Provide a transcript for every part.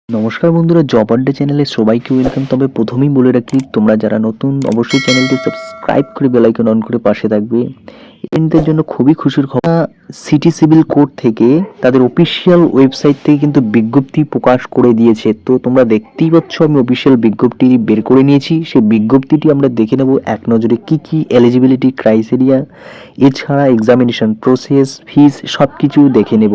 নমস্কার বন্ধুরা, জব আড্ডা চ্যানেলে সবাইকে ওয়েলকাম। তবে প্রথমেই বলে রাখি, তোমরা যারা নতুন অবশ্যই চ্যানেলটি সাবস্ক্রাইব করে বেল আইকন অন করে পাশে থাকবে। এদের জন্য খুবই খুশির খবর, সিটি সিভিল কোড থেকে তাদের অফিসিয়াল ওয়েবসাইট থেকে কিন্তু বিজ্ঞপ্তি প্রকাশ করে দিয়েছে। তো তোমরা দেখতেই পাচ্ছ, আমি অফিসিয়াল বিজ্ঞপ্তি বের করে নিয়েছি। সেই বিজ্ঞপ্তিটি আমরা দেখে নেব এক নজরে, কি কি এলিজিবিলিটি ক্রাইটেরিয়া, এছাড়া এক্সামিনেশন প্রসেস, ফিস সব কিছু দেখে নেব।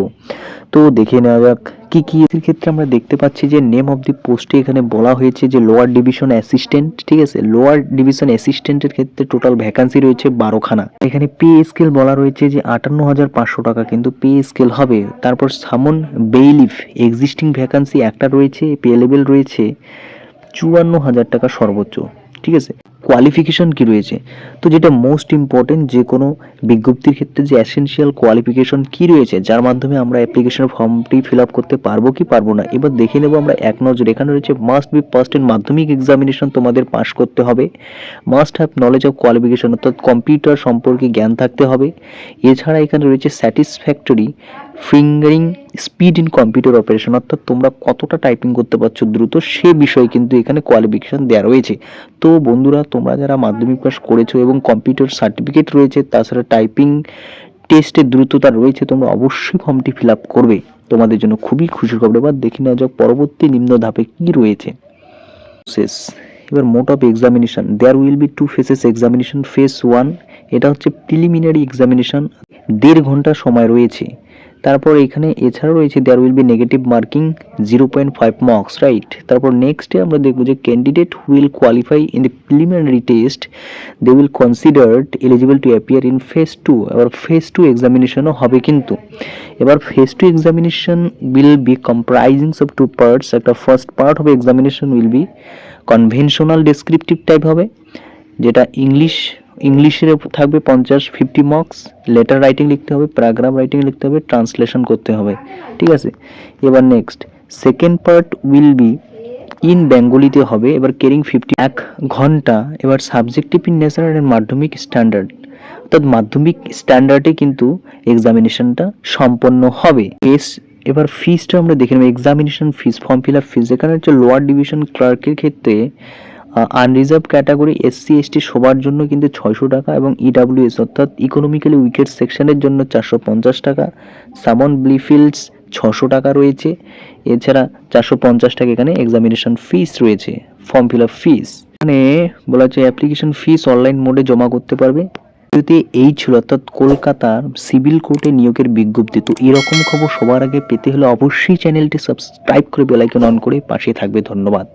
তো দেখে নেওয়া যাক কি কি। এর ক্ষেত্রে আমরা দেখতে পাচ্ছি যে নেম অফ দি পোস্টে এখানে বলা হয়েছে যে লোয়ার ডিভিশন অ্যাসিস্ট্যান্ট। ঠিক আছে, লোয়ার ডিভিশন অ্যাসিস্ট্যান্টের ক্ষেত্রে টোটাল ভ্যাকান্সি রয়েছে 12খানা। এখানে পে স্কেল বলা রয়েছে যে 58,500 টাকা কিন্তু পে স্কেল হবে। তারপর সামন বেইলিফ এক্সিস্টিং ভ্যাকান্সি একটা রয়েছে, পে লেভেল রয়েছে 54,000 টাকা সর্বোচ্চ। ঠিক আছে, কোয়ালিফিকেশন কি রয়েছে, তো যেটা মোস্ট ইম্পর্টেন্ট যে কোনো বিজ্ঞপ্তির ক্ষেত্রে যে এসেনশিয়াল কোয়ালিফিকেশন কি রয়েছে, যার মাধ্যমে আমরা অ্যাপ্লিকেশন ফর্মটি ফিল আপ করতে পারবো কি পারবো না, এবার দেখে নেব আমরা এক নজর। এখানে রয়েছে মাস্ট বি পাস্ট ইন মাধ্যমিক এক্সামিনেশন, তোমাদের পাস করতে হবে। Must have knowledge of qualification, অর্থাৎ কম্পিউটার সম্পর্কে জ্ঞান থাকতে হবে। এছাড়া এখানে রয়েছে satisfactory fingering speed in computer operation, অর্থাৎ তোমরা কতটা টাইপিং করতে পারছো দ্রুত, সে বিষয়ে কিন্তু এখানে কোয়ালিফিকেশন দেওয়া রয়েছে। তো বন্ধুরা, তোমরা যারা মাধ্যমিক পাস করেছো এবং কম্পিউটার সার্টিফিকেট রয়েছে, তাছাড়া টাইপিং টেস্টে দ্রুততা রয়েছে, তোমরা অবশ্যই ফর্মটি ফিল আপ করবে। তোমাদের জন্য খুবই খুশির খবর। এবার দেখে নেওয়া যাক পরবর্তী নিম্ন ধাপে কি রয়েছে। শেষ, এবার mode of examination, there will be 2 phases examination. Phase 1 এটা হচ্ছে প্রিলিমিনারি এক্সামিনেশন, 1.5 ঘন্টা সময় রয়েছে। তারপর এখানে এছাড়াও রয়েছে there will be negative marking 0.5 marks, right. তারপর নেক্সটে আমরা দেখবো যে candidate will qualify in the preliminary test, they will considered eligible to appear in phase 2। এবার ফেজ 2 এক্সামিনেশনও হবে কিন্তু। এবার phase 2 examination will be comprising of 2 parts. একটা ফার্স্ট পার্ট হবে examination will be conventional descriptive type হবে, যেটা ইংলিশের থাকবে 50 মার্কস। লেটার রাইটিং লিখতে হবে, প্যারাগ্রাফ রাইটিং লিখতে হবে, ট্রান্সলেশন করতে হবে। ঠিক আছে, এবার next second part will be in বেঙ্গলিতে হবে। এবার কেরিং 1 ঘন্টা। এবার subjective in nature and Madhyamik standard, অর্থাৎ মাধ্যমিক স্ট্যান্ডার্ডে কিন্তু এক্সামিনেশনটা সম্পন্ন হবে। এবার ফিসটা আমরা দেখে নেব। Examination fees, form fill up fees, এখানে হচ্ছে লোয়ার ডিভিশন ক্লার্কের ক্ষেত্রে আনরিজার্ভ ক্যাটাগরি এসসি এসটি সবার জন্য কিন্তু 600 টাকা, এবং ইডাব্লিউএস অর্থাৎ ইকোনমিক্যালি উইকেট সেকশনের জন্য 450 টাকা। সামন ব্লিফিল্ডস 600 টাকা রয়েছে। এছাড়া 450 টাকা এখানে এক্সামিনেশন ফিস রয়েছে, ফর্ম ফিল আপ ফিস। এখানে বলা হচ্ছে অ্যাপ্লিকেশন ফিস অনলাইন মোডে জমা করতে পারবে। এই ছিল অর্থাৎ কলকাতার সিভিল কোর্টে নিয়োগের বিজ্ঞপ্তি। তো এরকম খবর সবার আগে পেতে হলে অবশ্যই চ্যানেলটি সাবস্ক্রাইব করে বেল আইকন অন করে পাশে থাকবে। ধন্যবাদ।